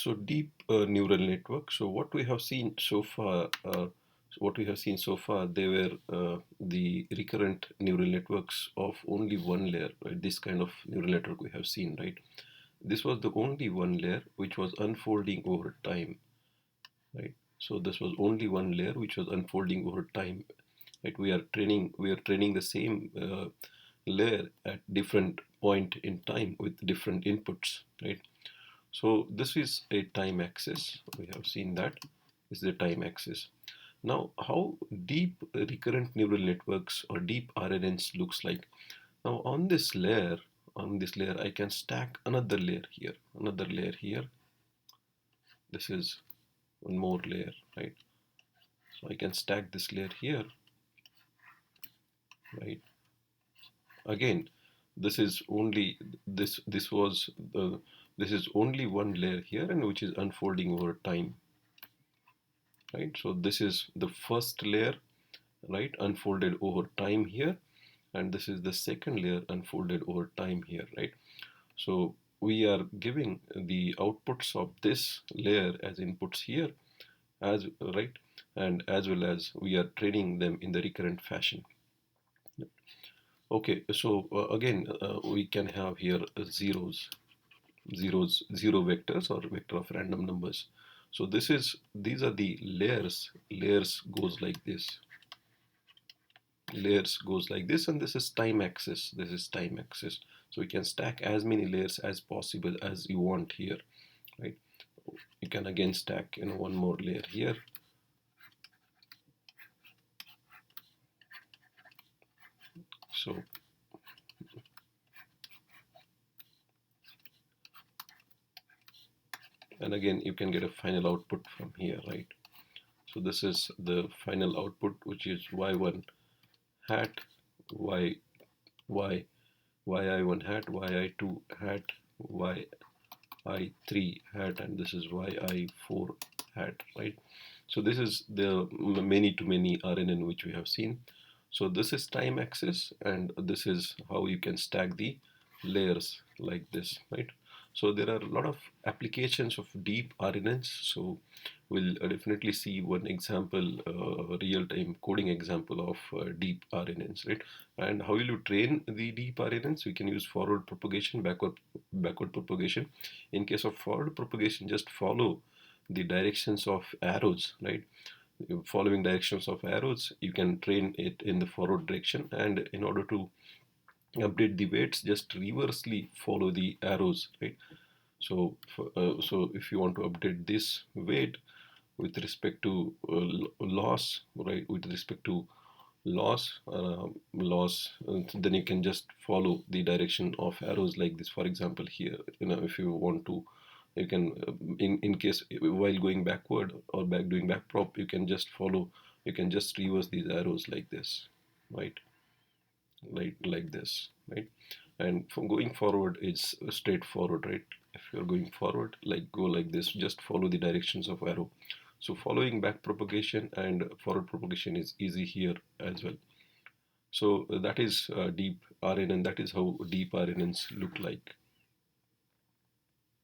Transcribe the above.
So deep neural network. So what we have seen so far, they were the recurrent neural networks of only one layer. Right? This kind of neural network we have seen, right? This was the only one layer which was unfolding over time, right? So this was only one layer which was unfolding over time, right? We are training the same layer at different point in time with different inputs, right? So this is a time axis. We have seen that this is the time axis. Now, how deep recurrent neural networks or deep RNNs looks like? Now, on this layer, I can stack another layer here, another layer here. This is one more layer, right? So I can stack this layer here, right? Again, this is only this was the this is only one layer here, and which is unfolding over time, right? So this is the first layer, right, unfolded over time here, and this is the second layer unfolded over time here, right? So we are giving the outputs of this layer as inputs here, as right, and as well as we are training them in the recurrent fashion. Okay, so again, we can have here zero vectors or vector of random numbers. So these are the layers. Layers goes like this. Layers goes like this, and this is time axis. This is time axis. So you can stack as many layers as possible as you want here, right? You can again stack, one more layer here. So and again you can get a final output from here, right? So this is the final output, which is y1 hat, y y yi1 hat, yi2 hat, yi3 hat, and this is yi4 hat, right? So this is the many to many RNN which we have seen. So this is time axis, and this is how you can stack the layers like this, right? So there are a lot of applications of deep RNNs. So we'll definitely see one example, real-time coding example of deep RNNs, right? And how will you train the deep RNNs? We can use forward propagation, backward propagation. In case of forward propagation, just follow the directions of arrows, right? Following directions of arrows, you can train it in the forward direction, and in order to update the weights, just reversely follow the arrows, right? So so if you want to update this weight with respect to loss, right, with respect to loss, then you can just follow the direction of arrows like this. For example, here, if you want to, you can in case while going backward or doing back prop, you can just reverse these arrows like this, right? Like this, right? And from going forward, it's straightforward, right? If you're going forward, like go like this, just follow the directions of arrow. So following back propagation and forward propagation is easy here as well. So that is deep RNN. That is how deep RNNs look like.